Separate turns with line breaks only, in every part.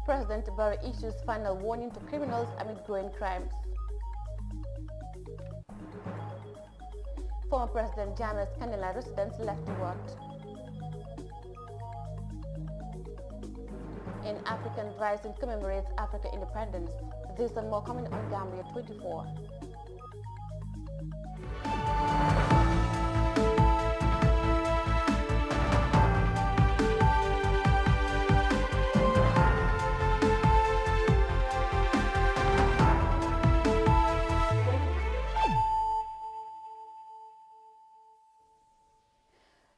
President Barrow issues final warning to criminals amid growing crimes. Former President Jammehs' Canela residents left to rot. In African Rising commemorates Africa independence. This and more coming on Gambia 24.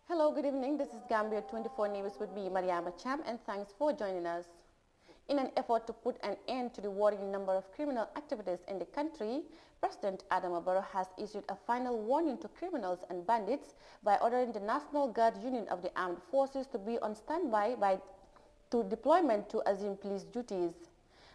Hello, good evening. This is Gambia 24 News with me, Mariama Cham, and thanks for joining us. In an effort to put an end to the worrying number of criminal activities in the country, President Adama Barrow has issued a final warning to criminals and bandits by ordering the National Guard Unit of the Armed Forces to be on standby to deployment to assume police duties.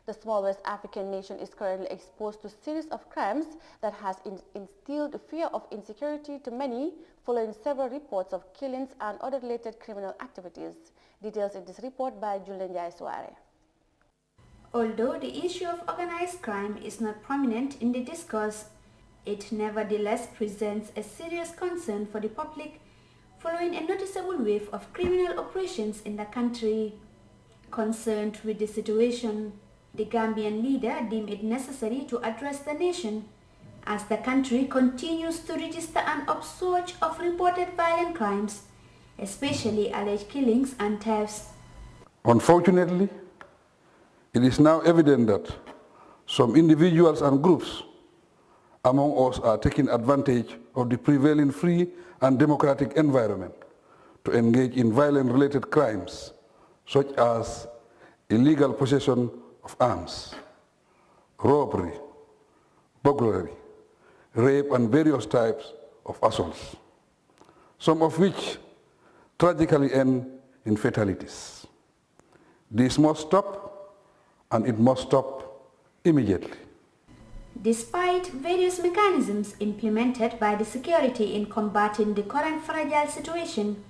The small West African nation is currently exposed to a series of crimes that has instilled fear of insecurity to many, following several reports of killings and other related criminal activities. Details in this report by Yahya.
Although the issue of organized crime is not prominent in the discourse, it nevertheless presents a serious concern for the public following a noticeable wave of criminal operations in the country. Concerned with the situation, the Gambian leader deemed it necessary to address the nation as the country continues to register an upsurge of reported violent crimes, especially alleged killings and thefts.
Unfortunately, it is now evident that some individuals and groups among us are taking advantage of the prevailing free and democratic environment to engage in violent-related crimes such as illegal possession of arms, robbery, burglary, rape, and various types of assaults, some of which tragically end in fatalities. This must stop, and it must stop immediately.
Despite various mechanisms implemented by the security in combating the current fragile situation,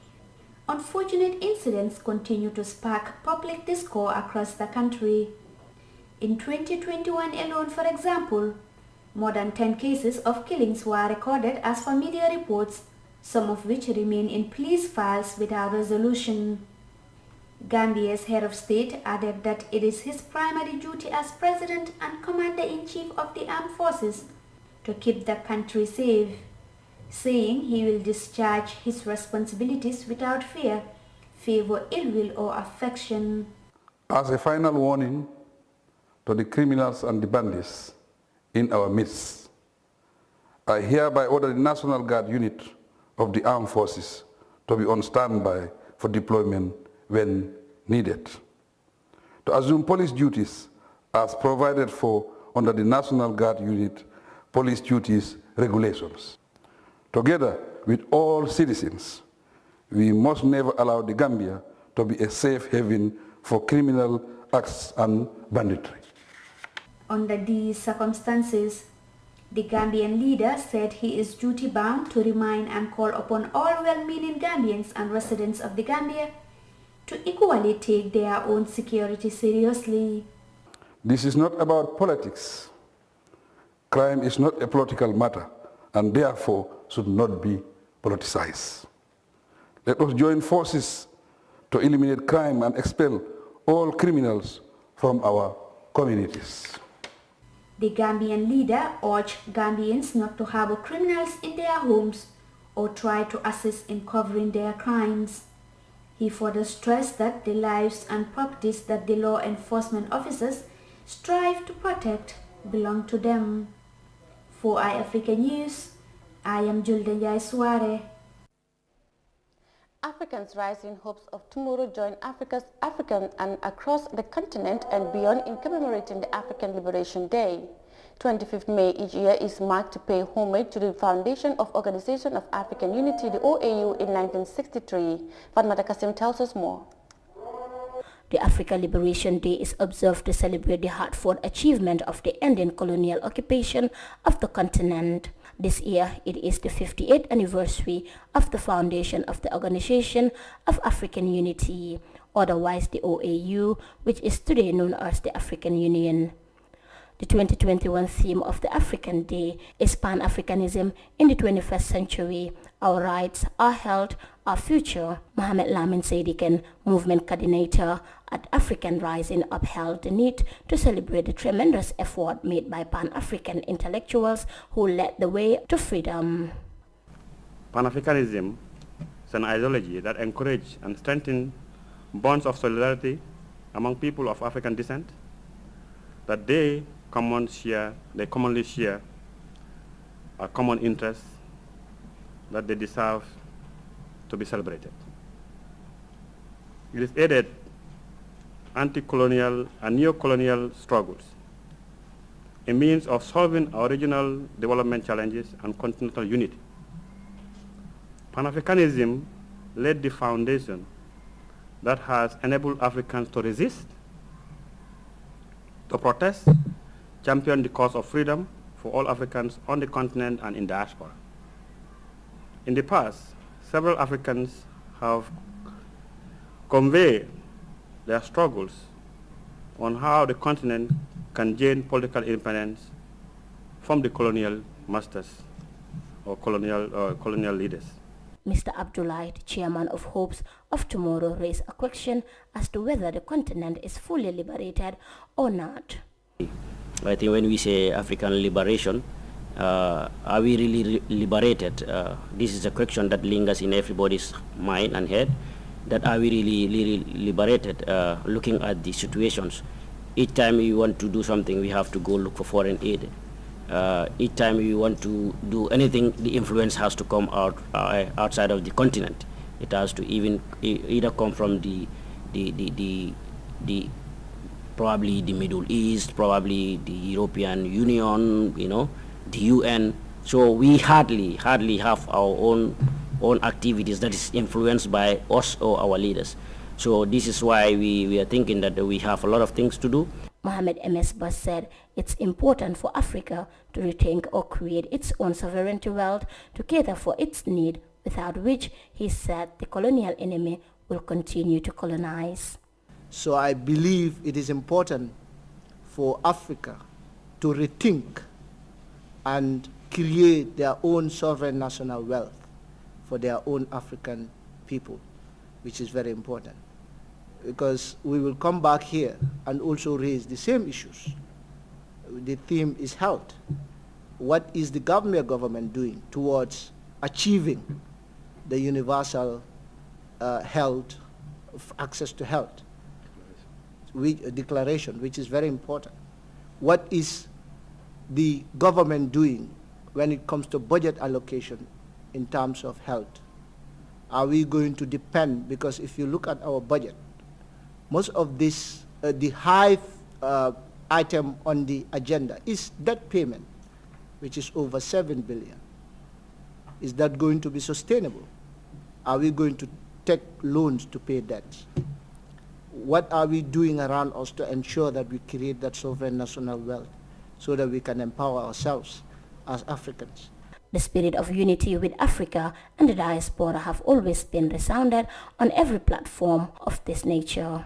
unfortunate incidents continue to spark public discourse across the country. In 2021 alone, for example, more than 10 cases of killings were recorded as per media reports, some of which remain in police files without resolution. Gambia's head of state added that it is his primary duty as President and Commander-in-Chief of the Armed Forces to keep the country safe, saying he will discharge his responsibilities without fear, favor, ill will or affection.
As a final warning to the criminals and the bandits in our midst, I hereby order the National Guard Unit of the Armed Forces to be on standby for deployment when needed, to assume police duties as provided for under the National Guard Unit Police Duties Regulations. Together with all citizens, we must never allow the Gambia to be a safe haven for criminal acts and banditry.
Under these circumstances, the Gambian leader said he is duty-bound to remind and call upon all well-meaning Gambians and residents of the Gambia to equally take their own security seriously.
This is not about politics. Crime is not a political matter and therefore should not be politicized. Let us join forces to eliminate crime and expel all criminals from our communities.
The Gambian leader urged Gambians not to harbor criminals in their homes or try to assist in covering their crimes. He further stressed that the lives and properties that the law enforcement officers strive to protect belong to them. For iAfrica News, I am Yahya.
Africans rising hopes of tomorrow join Africa's African and across the continent and beyond in commemorating the African Liberation Day. 25th May each year is marked to pay homage to the foundation of Organization of African Unity, the OAU, in 1963. Fatmata Kasim tells us more.
The African Liberation Day is observed to celebrate the hard-fought achievement of the ending colonial occupation of the continent. This year, it is the 58th anniversary of the foundation of the Organization of African Unity. otherwise the OAU, which is today known as the African Union. The 2021 theme of the African Day is Pan-Africanism in the 21st century, our rights, our health, our future. Mohamed Lamin Seydiken, movement coordinator at African Rising, upheld the need to celebrate the tremendous effort made by Pan-African intellectuals who led the way to freedom.
Pan-Africanism is an ideology that encourages and strengthens bonds of solidarity among people of African descent, that they commonly share a common interest, that they deserve to be celebrated. It is aided anti-colonial and neo-colonial struggles, a means of solving our regional development challenges and continental unity. Pan-Africanism laid the foundation that has enabled Africans to resist, to protest, champion the cause of freedom for all Africans on the continent and in diaspora. In the past, several Africans have conveyed their struggles on how the continent can gain political independence from the colonial masters or colonial leaders.
Mr. Abdullahi, the chairman of Hopes of Tomorrow, raised a question as to whether the continent is fully liberated or not.
I think when we say African liberation, are we really liberated? This is a question that lingers in everybody's mind and head, that are we really liberated, looking at the situations. Each time we want to do something, we have to go look for foreign aid. Each time we want to do anything, the influence has to come outside of the continent. It has to either come from the probably the Middle East, probably the European Union, the UN. So we hardly have our own activities that is influenced by us or our leaders. So this is why we are thinking that we have a lot of things to do.
Mohamed M.S. Bas said it's important for Africa to rethink or create its own sovereignty wealth to cater for its need, without which, he said, the colonial enemy will continue to colonize.
So I believe it is important for Africa to rethink and create their own sovereign national wealth for their own African people, which is very important. Because we will come back here and also raise the same issues. The theme is health. What is the Gambia government doing towards achieving the universal health, access to health? Declaration, which is very important. What is the government doing when it comes to budget allocation in terms of health? Are we going to depend, because if you look at our budget, most of this, the high item on the agenda is debt payment, which is over 7 billion. Is that going to be sustainable? Are we going to take loans to pay debts? What are we doing around us to ensure that we create that sovereign national wealth so that we can empower ourselves as Africans?
The spirit of unity with Africa and the diaspora have always been resounded on every platform of this nature.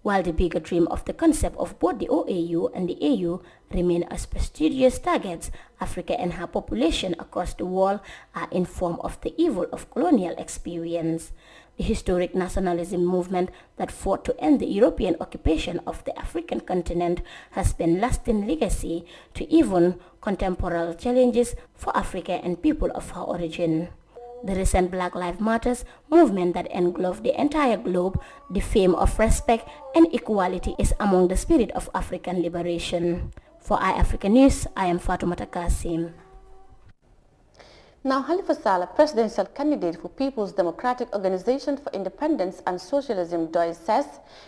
While the bigger dream of the concept of both the OAU and the AU remain as prestigious targets, Africa and her population across the world are informed of the evil of colonial experience. The historic nationalism movement that fought to end the European occupation of the African continent has been lasting legacy to even contemporary challenges for Africa and people of her origin. The recent Black Lives Matter movement that engulfed the entire globe, the theme of respect and equality is among the spirit of African liberation. For iAfrica News, I am Fatoumata Kasim.
Now, Halifa Saleh, presidential candidate for People's Democratic Organization for Independence and Socialism, DOIS, says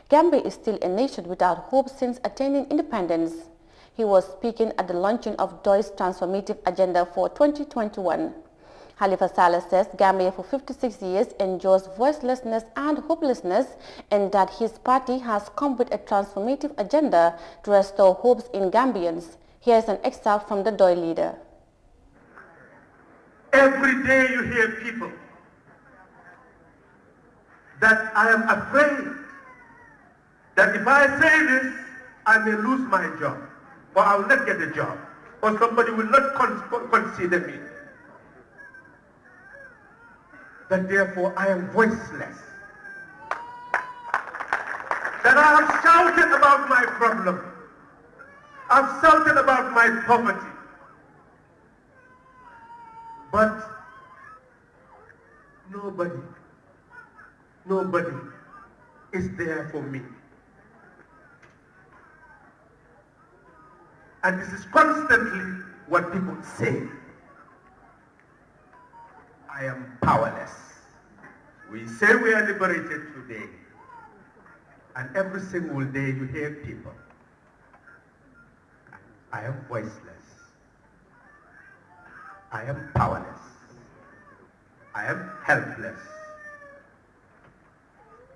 Gambia is still a nation without hope since attaining independence. He was speaking at the launching of DOIS' transformative agenda for 2021. Halifa Saleh says Gambia for 56 years endures voicelessness and hopelessness, and that his party has come with a transformative agenda to restore hopes in Gambians. Here is an excerpt from the DOIS leader.
Every day you hear people that I am afraid that if I say this, I may lose my job, or I will not get a job, or somebody will not consider me. That therefore I am voiceless. That I have shouted about my problem. I've shouted about my poverty. But nobody is there for me. And this is constantly what people say. I am powerless. We say we are liberated today, and every single day you hear people. I am voiceless. I am powerless. I am helpless.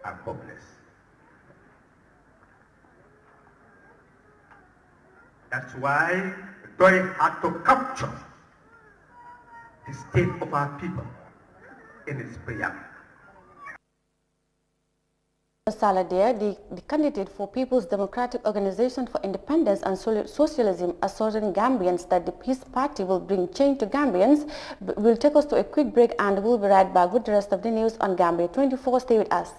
I'm hopeless. That's why Doi had to capture the state of our people in its preamble.
Saleh, the candidate for People's Democratic Organization for Independence and Socialism, assuring Gambians that the Peace Party will bring change to Gambians. We'll take us to a quick break and we'll be right back with the rest of the news on Gambia 24. Stay with us.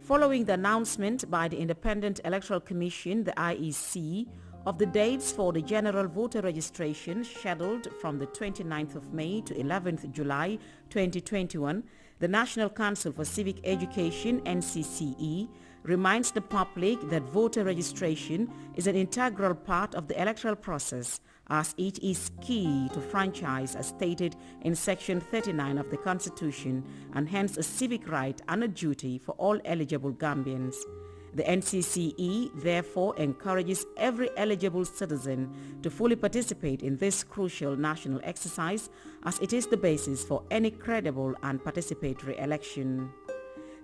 Following the announcement by the Independent Electoral Commission, the IEC, of the dates for the general voter registration scheduled from the 29th of May to 11th July 2021, the National Council for Civic Education, NCCE, reminds the public that voter registration is an integral part of the electoral process, as it is key to franchise as stated in Section 39 of the Constitution, and hence a civic right and a duty for all eligible Gambians. The NCCE therefore encourages every eligible citizen to fully participate in this crucial national exercise, as it is the basis for any credible and participatory election.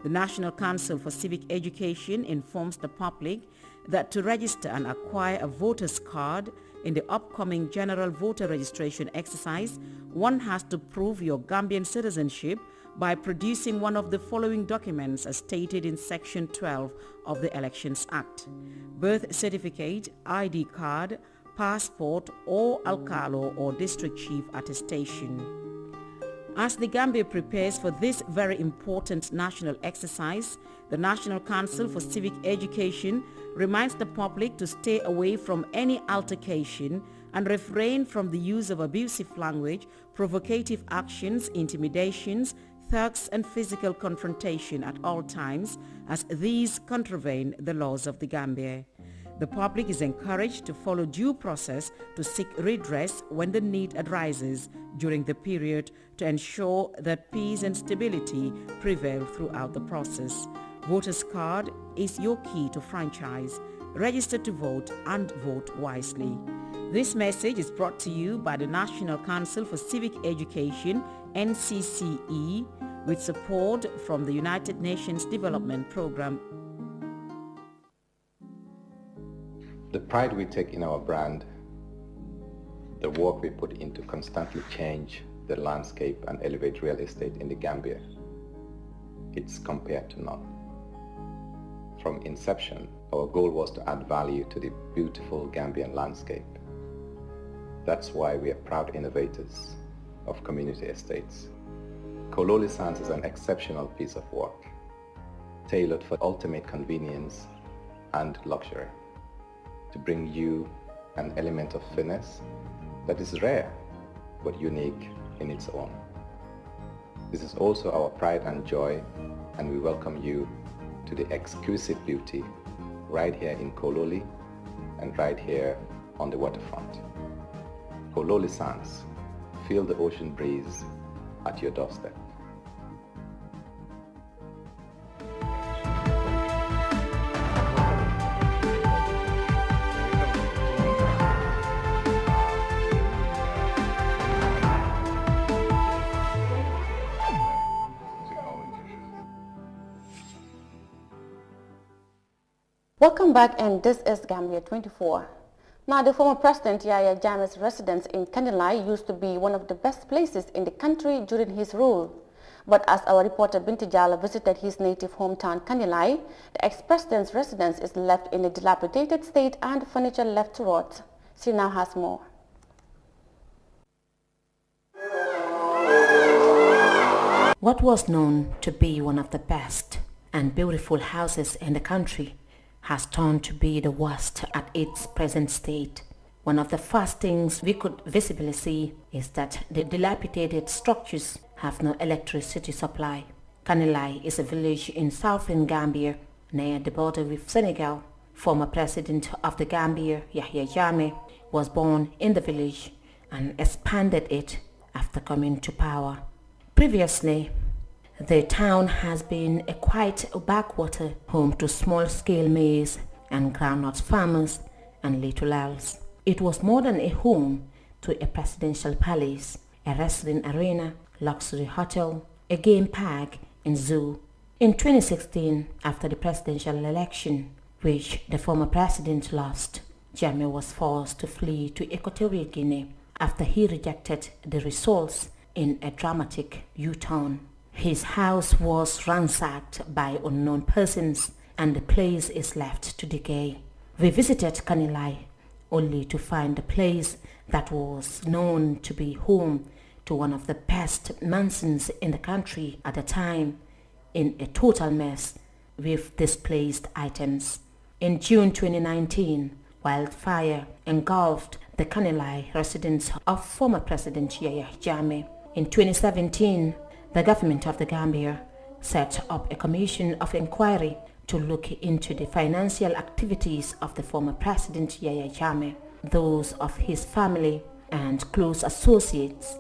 The National Council for Civic Education informs the public that to register and acquire a voter's card in the upcoming general voter registration exercise, one has to prove your Gambian citizenship by producing one of the following documents as stated in Section 12 of the Elections Act: birth certificate, ID card, passport, or alcalo or district chief attestation. As the Gambia prepares for this very important national exercise, the National Council for Civic Education reminds the public to stay away from any altercation and refrain from the use of abusive language, provocative actions, intimidations, thugs and physical confrontation at all times, as these contravene the laws of the Gambia. The public is encouraged to follow due process to seek redress when the need arises during the period to ensure that peace and stability prevail throughout the process. Voter's card is your key to franchise. Register to vote and vote wisely. This message is brought to you by the National Council for Civic Education, NCCE, with support from the United Nations Development Programme.
The pride we take in our brand, the work we put into constantly change the landscape and elevate real estate in the Gambia, it's compared to none. From inception, our goal was to add value to the beautiful Gambian landscape. That's why we are proud innovators of community estates. Kololi Sands is an exceptional piece of work, tailored for ultimate convenience and luxury, to bring you an element of finesse that is rare but unique in its own. This is also our pride and joy, and we welcome you to the exquisite beauty right here in Kololi and right here on the waterfront. Kololi Sands, feel the ocean breeze at your doorstep.
Welcome back, and this is Gambia 24. Now, the former President Yahya Jammehs' residence in Kandilai used to be one of the best places in the country during his rule. But as our reporter Binti Jala visited his native hometown Kanilai, the ex-president's residence is left in a dilapidated state and furniture left to rot. She now has more.
What was known to be one of the best and beautiful houses in the country has turned to be the worst at its present state. One of the first things we could visibly see is that the dilapidated structures have no electricity supply. Kanilai is a village in southern Gambia near the border with Senegal. Former president of the Gambia, Yahya Jammeh, was born in the village and expanded it after coming to power. Previously, the town has been a quiet backwater home to small-scale maize and groundnut farmers and little else. It was more than a home to a presidential palace, a wrestling arena, luxury hotel, a game park and zoo. In 2016, after the presidential election, which the former president lost, Jammeh was forced to flee to Equatorial Guinea after he rejected the results in a dramatic U-turn. His house was ransacked by unknown persons and the place is left to decay. We visited Kanilai only to find the place that was known to be home to one of the best mansions in the country at the time in a total mess with displaced items. In June 2019, wildfire engulfed the Kanilai residence of former President Yahya Jammeh. In 2017, the government of the Gambia set up a commission of inquiry to look into the financial activities of the former President Yahya Jammeh, those of his family and close associates.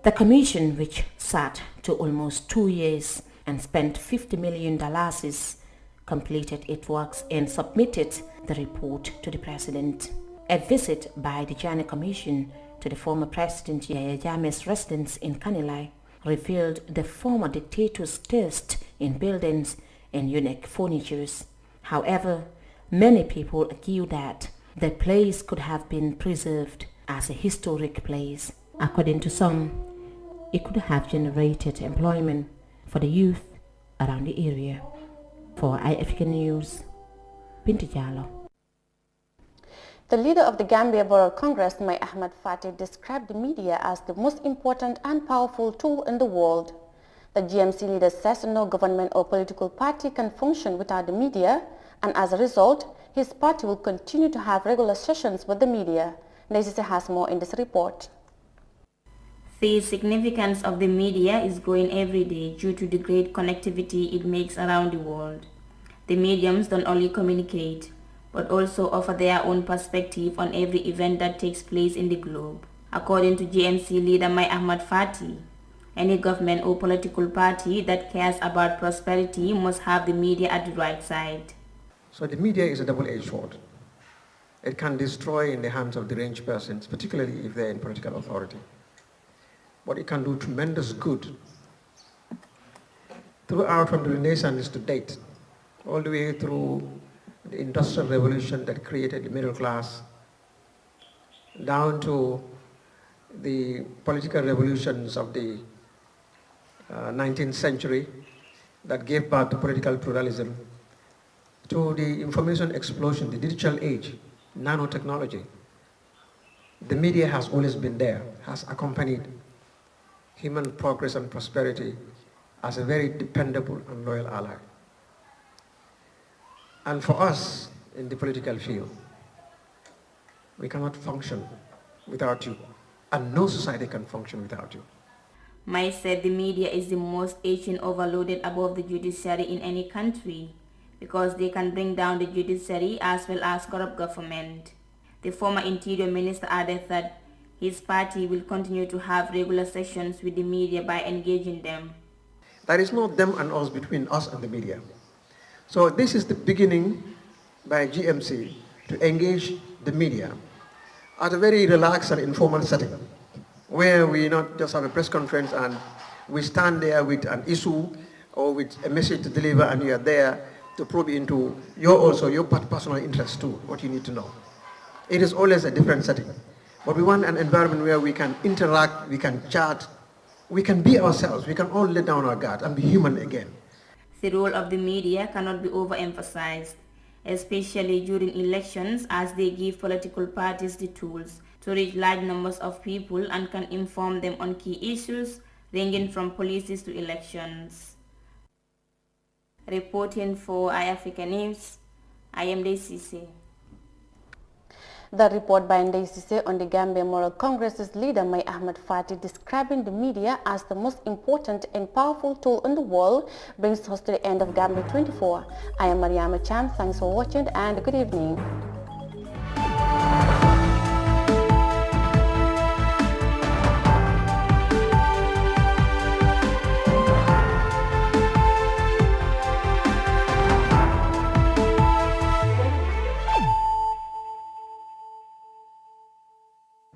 The commission, which sat to almost 2 years and spent $50 million, completed its works and submitted the report to the President. A visit by the Jammeh Commission to the former President Yahya Jammeh's residence in Kanilai revealed the former dictator's taste in buildings and unique furnitures. However, many people argue that the place could have been preserved as a historic place. According to some, it could have generated employment for the youth around the area. For iAfrica News, Binti Jalo.
The leader of the Gambia Borough Congress, Mai Ahmad Fatih, described the media as the most important and powerful tool in the world. The GMC leader says no government or political party can function without the media, and as a result, his party will continue to have regular sessions with the media. Nezise has more in this report.
The significance of the media is growing every day due to the great connectivity it makes around the world. The mediums don't only communicate, but also offer their own perspective on every event that takes place in the globe. According to GMC leader Mai Ahmad Fatih, any government or political party that cares about prosperity must have the media at the right side.
So the media is a double-edged sword. It can destroy in the hands of deranged persons, particularly if they're in political authority. But it can do tremendous good throughout from the Renaissance to date, all the way through the Industrial Revolution that created the middle class, down to the political revolutions of the 19th century that gave birth to political pluralism, to the information explosion, the digital age, nanotechnology. The media has always been there, has accompanied human progress and prosperity as a very dependable and loyal ally. And for us in the political field, we cannot function without you, and no society can function without you.
Mai said the media is the most agent overloaded above the judiciary in any country because they can bring down the judiciary as well as corrupt government. The former Interior Minister added that his party will continue to have regular sessions with the media by engaging them.
There is no them and us between us and the media. So this is the beginning by GMC to engage the media at a very relaxed and informal setting, where we not just have a press conference and we stand there with an issue or with a message to deliver, and you are there to probe into your personal interest too, what you need to know. It is always a different setting. But we want an environment where we can interact, we can chat, we can be ourselves. We can all let down our guard and be human again.
The role of the media cannot be overemphasized, especially during elections, as they give political parties the tools to reach large numbers of people and can inform them on key issues ranging from policies to elections. Reporting for iAfrica News, I am Desise.
The report by Ndesise on the Gambia Moral Congress's leader Mai Ahmed Fati describing the media as the most important and powerful tool in the world brings us to the end of Gambia 24. I am Mariama Cham. Thanks for watching and good evening.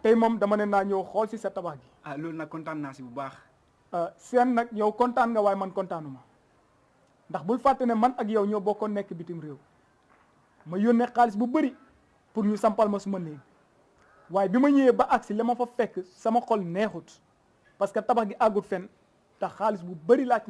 tey moom dama ne naa ñëw xool si sa tabax gi.
loolu nag kontaan naa si bu baax.
seen nag yow kontaan nga waaye man kontaanuma ndax bul fàtte ne man ak yow ñoo bokkoon nekk bitim réew ma yónnee xaalis bu bëri pour ñu sampal ma suma néeg waaye bi ma ñëwee ba agsi li ma fa fekk sama xol neexut parce que tabax gi àggut fen te xaalis bu bëri laa